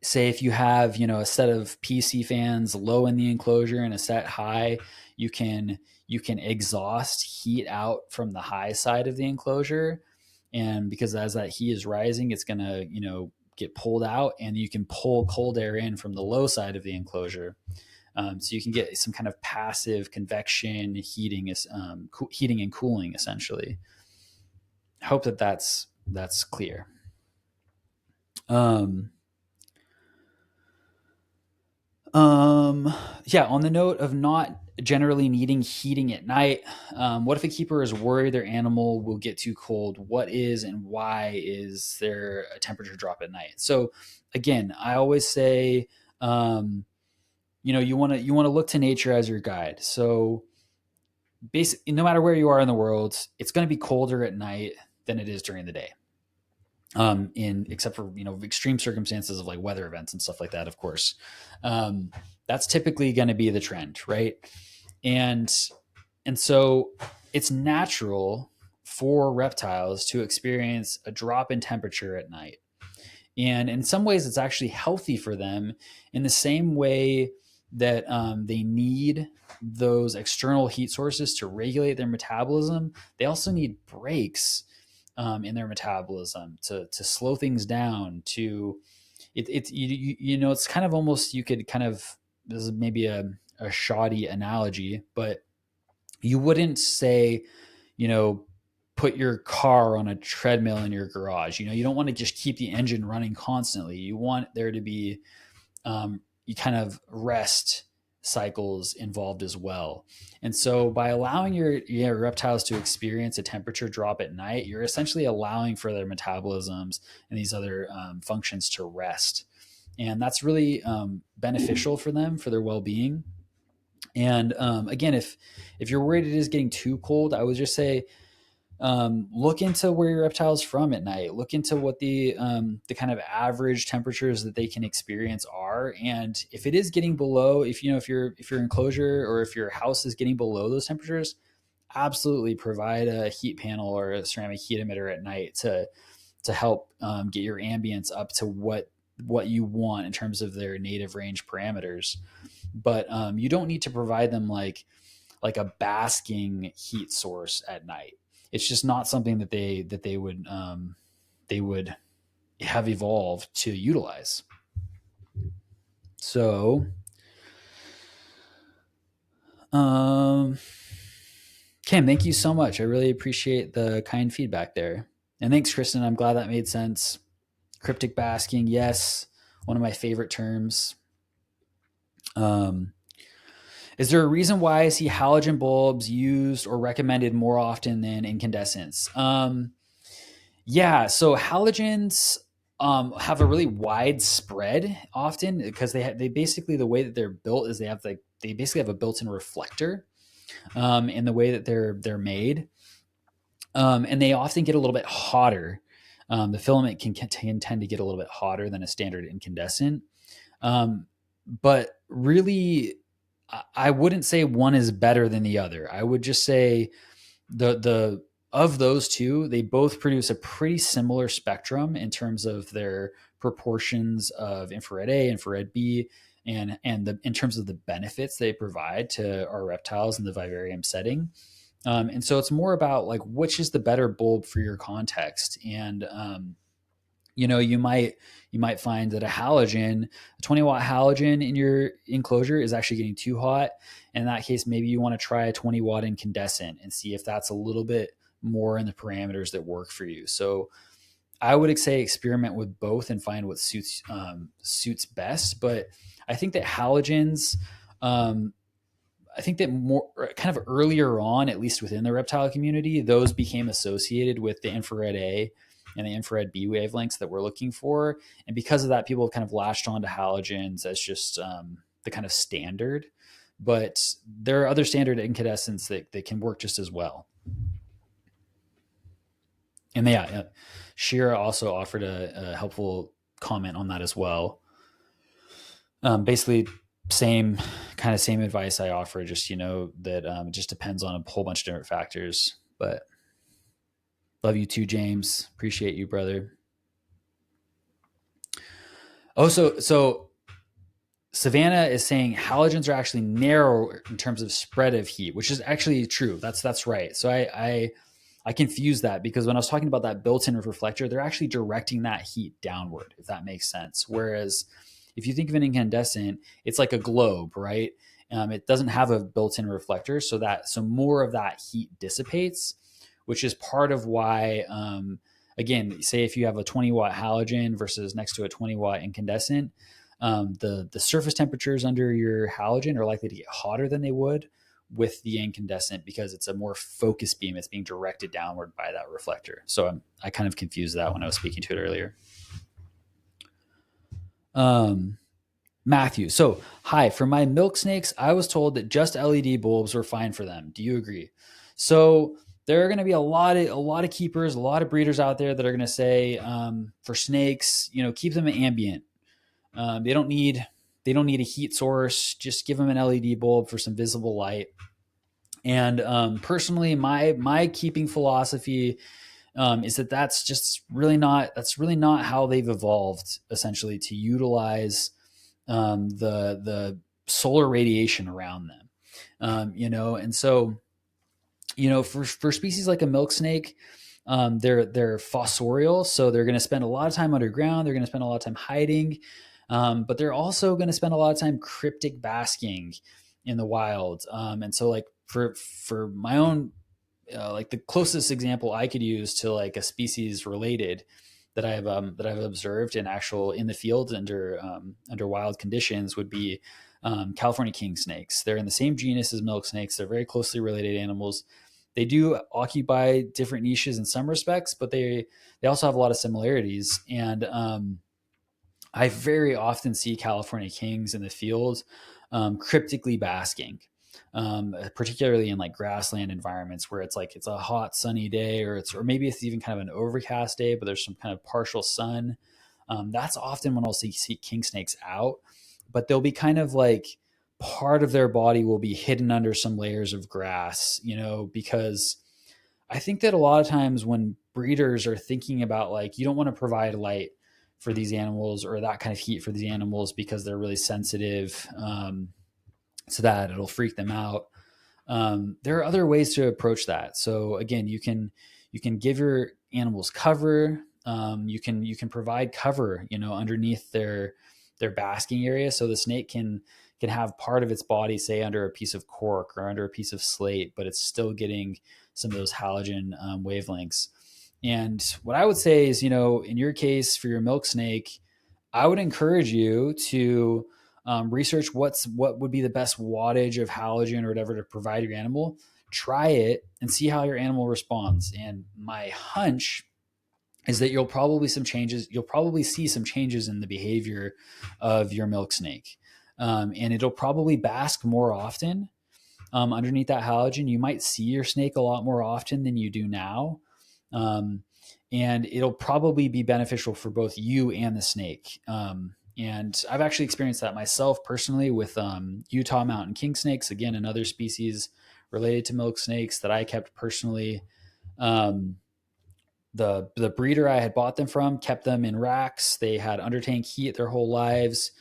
say if you have, a set of PC fans low in the enclosure and a set high, you can exhaust heat out from the high side of the enclosure, and because as that heat is rising, it's going to, get pulled out, and you can pull cold air in from the low side of the enclosure. So you can get some kind of passive convection heating, heating and cooling, essentially. I hope that that's clear. um, yeah, on the note of not generally needing heating at night, what if a keeper is worried their animal will get too cold? What is and why is there a temperature drop at night? So again, I always say, you want to look to nature as your guide. So basically, no matter where you are in the world, it's going to be colder at night than it is during the day. In except for extreme circumstances of like weather events and stuff like that, of course. um, that's typically going to be the trend, right? And and so it's natural for reptiles to experience a drop in temperature at night, and in some ways it's actually healthy for them, in the same way that they need those external heat sources to regulate their metabolism. They also need breaks in their metabolism to slow things down. To it's kind of almost, you could kind of, this is maybe a shoddy analogy, but you wouldn't say, you know, put your car on a treadmill in your garage. You don't want to just keep the engine running constantly. You want there to be you kind of rest cycles involved as well. And so by allowing your reptiles to experience a temperature drop at night, you're essentially allowing for their metabolisms and these other functions to rest. And that's really beneficial for them, for their well-being. And again, if you're worried it is getting too cold, I would just say, look into where your reptile's from at night. Look into what the kind of average temperatures that they can experience are, and if it is getting below, if your enclosure or if your house is getting below those temperatures, absolutely provide a heat panel or a ceramic heat emitter at night to help get your ambience up to what you want in terms of their native range parameters. But you don't need to provide them like a basking heat source at night. It's just not something that they would have evolved to utilize. So, um, Kim, thank you so much. I really appreciate the kind feedback there, and thanks, Kristen. I'm glad that made sense. Cryptic basking, yes, one of my favorite terms. Um, is there a reason why I see halogen bulbs used or recommended more often than incandescents? Yeah, so halogens have a really wide spread often, because they basically, the way that they're built is they basically have a built-in reflector in the way that they're made, and they often get a little bit hotter. The filament can tend to get a little bit hotter than a standard incandescent, um, but really, I wouldn't say one is better than the other. I would just say the of those two, they both produce a pretty similar spectrum in terms of their proportions of infrared A, infrared B, and in terms of the benefits they provide to our reptiles in the vivarium setting. And so it's more about like which is the better bulb for your context. And You might find that a 20-watt halogen in your enclosure is actually getting too hot. And in that case, maybe you want to try a 20-watt incandescent and see if that's a little bit more in the parameters that work for you. So I would say experiment with both and find what suits best. But I think that halogens, um, I think that more kind of earlier on, at least within the reptile community, those became associated with the infrared A and the infrared B wavelengths that we're looking for. And because of that, people have kind of latched on to halogens as just the kind of standard. But there are other standard incandescents that can work just as well. And yeah, Shira also offered a helpful comment on that as well. Basically, same advice I offer. Just that it just depends on a whole bunch of different factors. But love you too, James. Appreciate you, brother. Oh, so Savannah is saying halogens are actually narrow in terms of spread of heat, which is actually true. That's right. So I confuse that because when I was talking about that built-in reflector, they're actually directing that heat downward, if that makes sense. Whereas if you think of an incandescent, it's like a globe, right? It doesn't have a built-in reflector, so more of that heat dissipates, which is part of why, again, say if you have a 20-watt halogen versus next to a 20-watt incandescent, the surface temperatures under your halogen are likely to get hotter than they would with the incandescent because it's a more focused beam. It's being directed downward by that reflector. So I kind of confused that when I was speaking to it earlier. Matthew. So, hi, for my milk snakes, I was told that just LED bulbs were fine for them. Do you agree? So, there are going to be a lot of keepers, a lot of breeders out there that are going to say, for snakes, keep them ambient. They don't need a heat source. Just give them an LED bulb for some visible light. And personally, my keeping philosophy is that's really not how they've evolved. Essentially, to utilize the solar radiation around them. And so for species like a milk snake, they're fossorial, so they're going to spend a lot of time underground. They're going to spend a lot of time hiding, but they're also going to spend a lot of time cryptic basking in the wild. And so, like for my own, like the closest example I could use to like a species related that I've observed in the field under wild conditions would be California king snakes. They're in the same genus as milk snakes. They're very closely related animals. They do occupy different niches in some respects, but they also have a lot of similarities. And I very often see California kings in the field cryptically basking, particularly in like grassland environments where it's a hot sunny day, or maybe it's even kind of an overcast day, but there's some kind of partial sun. That's often when I'll see king snakes out, but they'll be kind of like part of their body will be hidden under some layers of grass, because I think that a lot of times when breeders are thinking about, like, you don't want to provide light for these animals or that kind of heat for these animals because they're really sensitive, so that it'll freak them out. There are other ways to approach that. So again, you can give your animals cover. You can provide cover, underneath their basking area, so the snake can have part of its body, say, under a piece of cork or under a piece of slate, but it's still getting some of those halogen wavelengths. And what I would say is, in your case for your milk snake, I would encourage you to research what would be the best wattage of halogen or whatever to provide your animal. Try it and see how your animal responds. And my hunch is that you'll probably see some changes in the behavior of your milk snake, and it'll probably bask more often underneath that halogen. You might see your snake a lot more often than you do now. Um, and it'll probably be beneficial for both you and the snake. And I've actually experienced that myself personally with Utah mountain king snakes, again, another species related to milk snakes that I kept personally. The breeder I had bought them from kept them in racks. They had under tank heat their whole lives,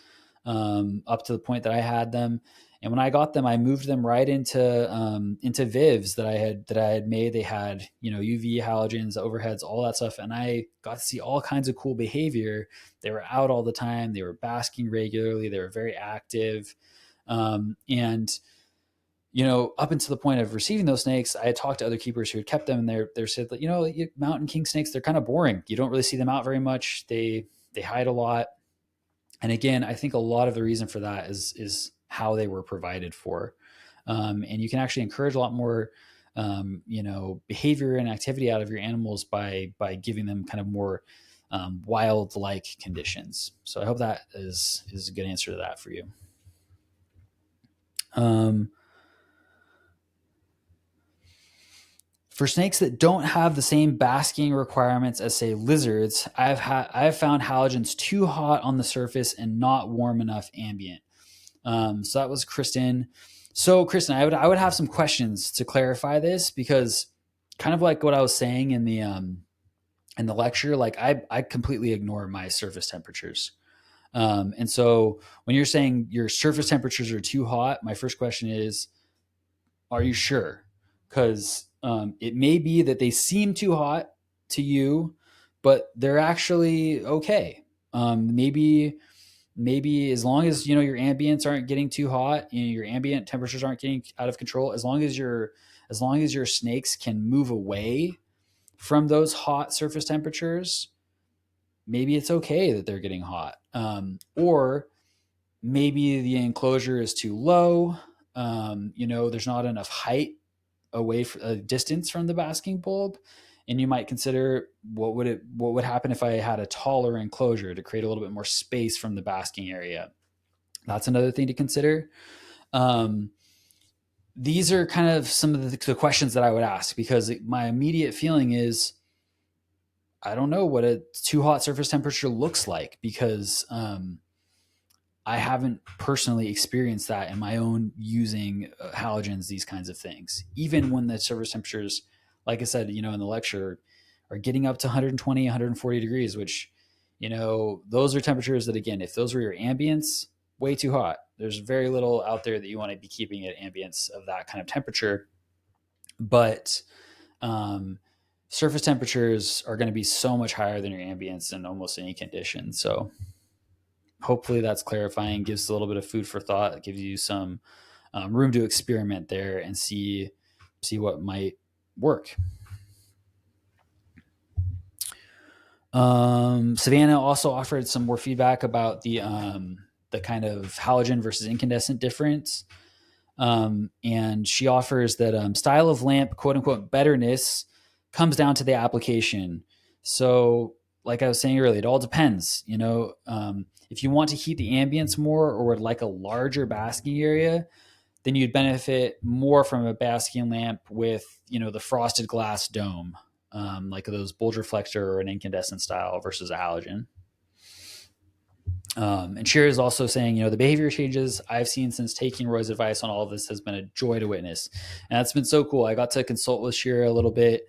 up to the point that I had them. And when I got them, I moved them right into vivs that I had made. They had, UV halogens, overheads, all that stuff, and I got to see all kinds of cool behavior. They were out all the time. They were basking regularly. They were very active, and up until the point of receiving those snakes, I had talked to other keepers who had kept them, and they said that mountain king snakes, they're kind of boring. You don't really see them out very much. They hide a lot, and again, I think a lot of the reason for that is how they were provided for, and you can actually encourage a lot more, behavior and activity out of your animals by giving them kind of more wild like conditions. So I hope that is a good answer to that for you. For snakes that don't have the same basking requirements as, say, lizards, I have found halogens too hot on the surface and not warm enough ambient. So that was Kristen. So Kristen, I would have some questions to clarify this, because kind of like what I was saying in the lecture, like I completely ignore my surface temperatures. And so when you're saying your surface temperatures are too hot, my first question is, are you sure? Because it may be that they seem too hot to you, but they're actually okay. Maybe as long as your ambients aren't getting too hot, your ambient temperatures aren't getting out of control, as long as your snakes can move away from those hot surface temperatures, maybe it's okay that they're getting hot. Or maybe the enclosure is too low. There's not enough height away from a distance from the basking bulb, and you might consider what would happen if I had a taller enclosure to create a little bit more space from the basking area. That's another thing to consider. These are kind of some of the questions that I would ask, because my immediate feeling is I don't know what a too hot surface temperature looks like, because I haven't personally experienced that in my own using halogens, these kinds of things. Even when the surface temperatures, like I said, in the lecture, are getting up to 120, 140 degrees, which, those are temperatures that, again, if those were your ambience, way too hot. There's very little out there that you want to be keeping at ambience of that kind of temperature. But surface temperatures are going to be so much higher than your ambience in almost any condition. So hopefully that's clarifying, gives a little bit of food for thought. It gives you some room to experiment there and see what might work. Savannah also offered some more feedback about the kind of halogen versus incandescent difference. And she offers that style of lamp, quote unquote, betterness comes down to the application. So like I was saying earlier, it all depends. If you want to heat the ambience more, or would like a larger basking area, then you'd benefit more from a basking lamp with, the frosted glass dome, like those bulge reflector or an incandescent style versus a halogen. And Shira is also saying, the behavior changes I've seen since taking Roy's advice on all of this has been a joy to witness. And that's been so cool. I got to consult with Shira a little bit.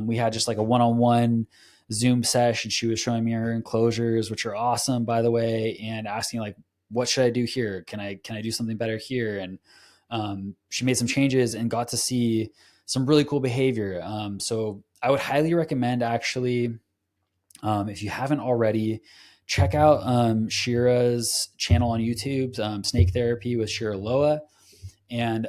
We had just like a one-on-one Zoom session. She was showing me her enclosures, which are awesome, by the way, and asking like, what should I do here? Can I do something better here? And she made some changes and got to see some really cool behavior. So I would highly recommend, actually, if you haven't already, check out Shira's channel on YouTube, Snake Therapy with Shira Loa. And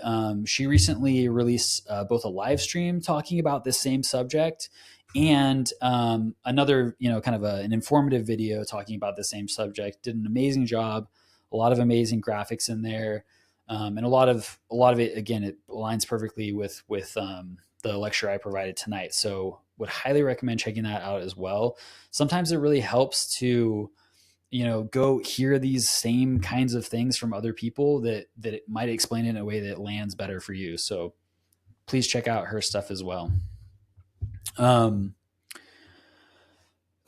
she recently released both a live stream talking about this same subject, and another, kind of an informative video talking about the same subject. Did an amazing job, a lot of amazing graphics in there, and a lot of it. Again, it aligns perfectly with the lecture I provided tonight. So would highly recommend checking that out as well. Sometimes it really helps to go hear these same kinds of things from other people that it might explain it in a way that lands better for you. So please check out her stuff as well. Oh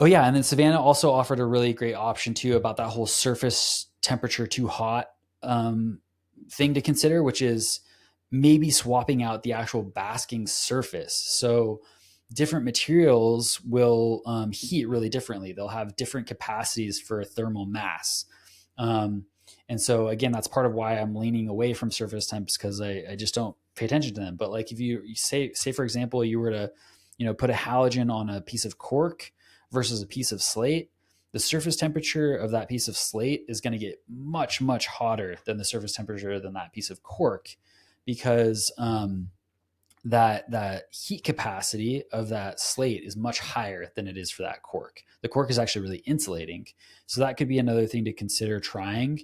yeah, and then Savannah also offered a really great option too about that whole surface temperature too hot thing to consider, which is maybe swapping out the actual basking surface. So different materials will heat really differently. They'll have different capacities for thermal mass. And so again, that's part of why I'm leaning away from surface temps, because I just don't pay attention to them. But like if you say for example, you were to, put a halogen on a piece of cork versus a piece of slate, the surface temperature of that piece of slate is going to get much, much hotter than the surface temperature than that piece of cork, because that heat capacity of that slate is much higher than it is for that cork. The cork is actually really insulating, so that could be another thing to consider trying.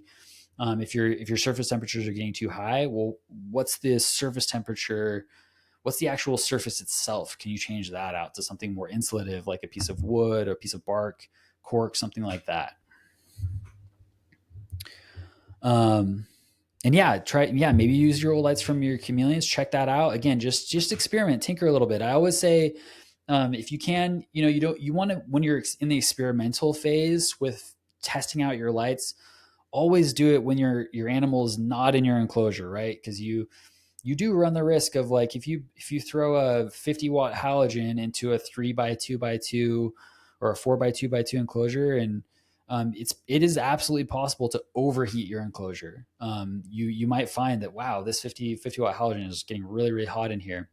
If your surface temperatures are getting too high, well, what's the surface temperature? What's the actual surface itself? Can you change that out to something more insulative, like a piece of wood or a piece of bark, cork, something like that? Um, and maybe use your old lights from your chameleons. Check that out. Again, just experiment, tinker a little bit. I always say, if you can, you want to, when you're in the experimental phase with testing out your lights, always do it when your animal is not in your enclosure, right? Because you do run the risk of, like, if you throw a 50-watt halogen into a 3x2x2 or a 4x2x2 enclosure, and it is absolutely possible to overheat your enclosure. You might find that, wow, this 50-watt halogen is getting really, really hot in here,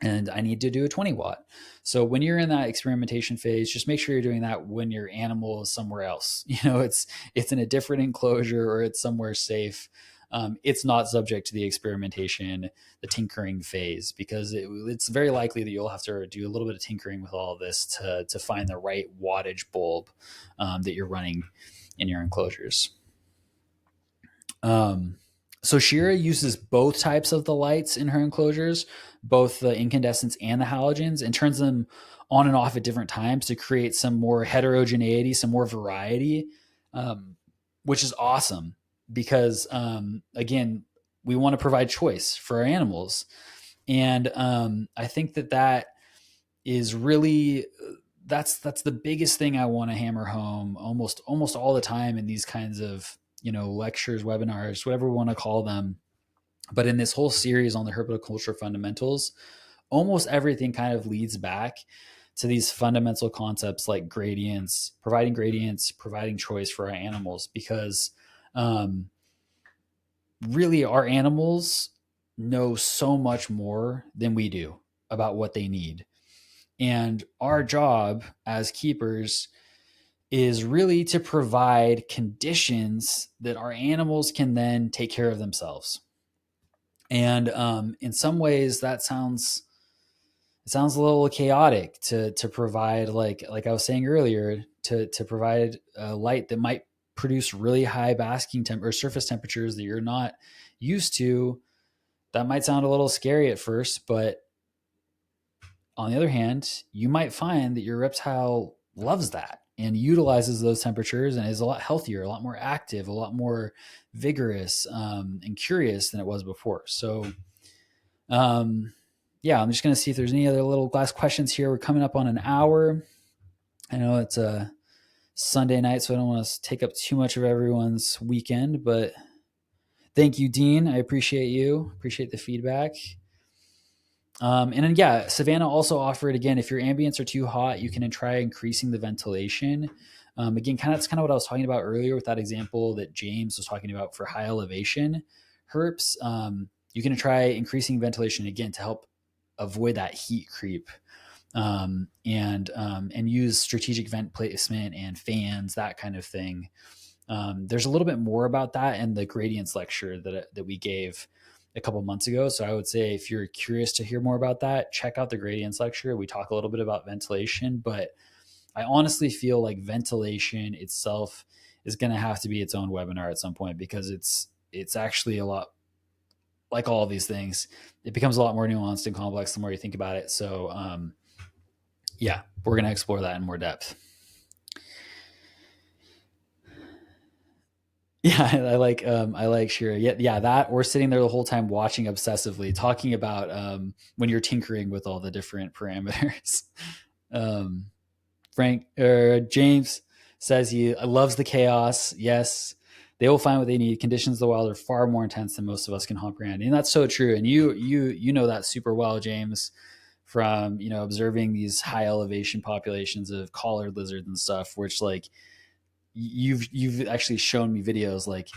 and I need to do a 20-watt. So when you're in that experimentation phase, just make sure you're doing that when your animal is somewhere else. It's in a different enclosure, or it's somewhere safe. It's not subject to the experimentation, the tinkering phase, because it's very likely that you'll have to do a little bit of tinkering with all of this to find the right wattage bulb that you're running in your enclosures. So Shira uses both types of the lights in her enclosures, both the incandescents and the halogens, and turns them on and off at different times to create some more heterogeneity, some more variety, which is awesome, because again, we want to provide choice for our animals. And I think that is really, that's the biggest thing I want to hammer home almost all the time in these kinds of, lectures, webinars, whatever we want to call them. But in this whole series on the herpetoculture fundamentals, almost everything kind of leads back to these fundamental concepts like gradients, providing choice for our animals, because really our animals know so much more than we do about what they need. And our job as keepers is really to provide conditions that our animals can then take care of themselves. And in some ways, it sounds a little chaotic to provide, like I was saying earlier, to provide a light that might produce really high basking temp or surface temperatures that you're not used to. That might sound a little scary at first, but on the other hand, you might find that your reptile loves that and utilizes those temperatures and is a lot healthier, a lot more active, a lot more vigorous, and curious than it was before. So, yeah, I'm just going to see if there's any other little last questions here. We're coming up on an hour. I know it's a Sunday night, so I don't want to take up too much of everyone's weekend, but thank you, Dean. I appreciate you. Appreciate the feedback. And then, yeah, Savannah also offered, again, if your ambients are too hot, you can try increasing the ventilation. Again, that's kind of what I was talking about earlier with that example that James was talking about for high elevation herps. You can try increasing ventilation again to help avoid that heat creep, and use strategic vent placement and fans, that kind of thing. There's a little bit more about that in the gradients lecture that we gave a couple months ago. So I would say if you're curious to hear more about that, check out the gradients lecture. We talk a little bit about ventilation, but I honestly feel like ventilation itself is going to have to be its own webinar at some point, because it's actually a lot, like all of these things, it becomes a lot more nuanced and complex the more you think about it. So yeah, we're going to explore that in more depth. Yeah, I like Shira. Yeah, that, or sitting there the whole time watching obsessively, talking about when you're tinkering with all the different parameters. um, James says he loves the chaos. Yes, they will find what they need. Conditions of the wild are far more intense than most of us can comprehend, and that's so true. And you know that super well, James, from observing these high elevation populations of collared lizards and stuff, which, like, you've actually shown me videos, like,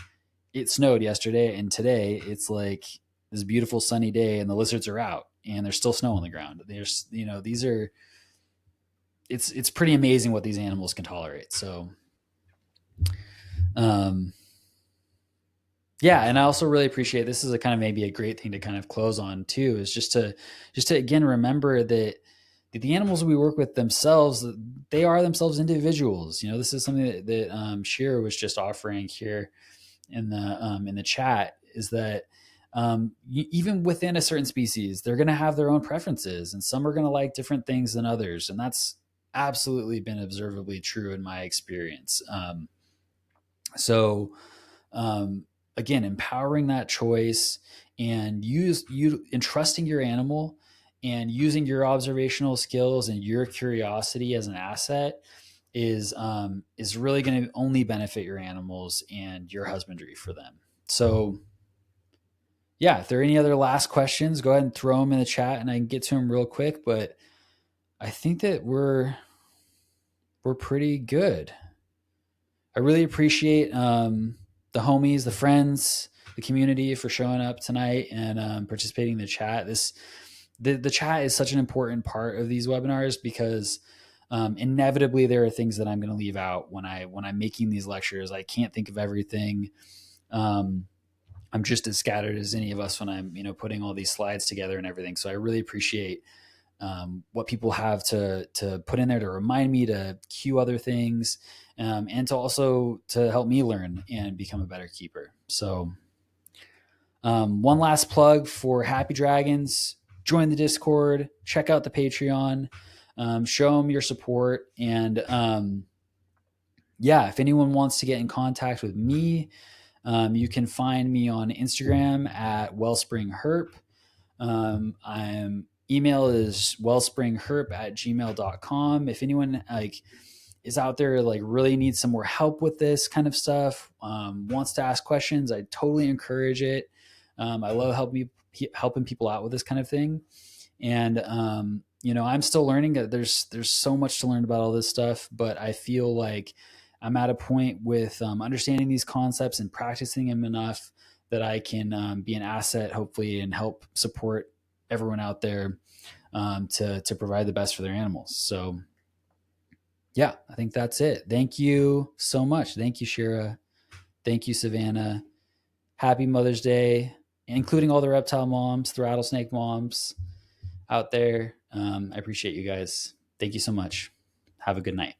it snowed yesterday, and today it's like this beautiful sunny day, and the lizards are out, and there's still snow on the ground. There's, these are, it's pretty amazing what these animals can tolerate. So, um, yeah, and I also really appreciate, this is a kind of maybe a great thing to kind of close on too, is just to again remember that the animals we work with themselves, they are themselves individuals. This is something that Shira was just offering here in the chat, is that even within a certain species, they're going to have their own preferences, and some are going to like different things than others, and that's absolutely been observably true in my experience. So um, again, empowering that choice, and entrusting your animal, and using your observational skills and your curiosity as an asset is really going to only benefit your animals and your husbandry for them. So yeah, if there are any other last questions, go ahead and throw them in the chat, and I can get to them real quick. But I think that we're pretty good. I really appreciate the homies, the friends, the community for showing up tonight and participating in the chat. The chat is such an important part of these webinars, because inevitably there are things that I'm going to leave out when I'm making these lectures. I can't think of everything. I'm just as scattered as any of us when I'm putting all these slides together and everything. So I really appreciate what people have to put in there to remind me to cue other things, and to also to help me learn and become a better keeper. So one last plug for Happy Dragons: join the Discord, check out the Patreon, show them your support, and yeah, if anyone wants to get in contact with me, you can find me on Instagram at wellspringherp. I'm email is wellspringherp@gmail.com. If anyone is out there, really needs some more help with this kind of stuff, wants to ask questions, I totally encourage it. I love helping people out with this kind of thing. And I'm still learning. There's so much to learn about all this stuff, but I feel like I'm at a point with understanding these concepts and practicing them enough that I can be an asset, hopefully, and help support everyone out there to provide the best for their animals. So yeah, I think that's it. Thank you so much. Thank you, Shira. Thank you, Savannah. Happy Mother's Day, including all the reptile moms, the rattlesnake moms out there. I appreciate you guys. Thank you so much. Have a good night.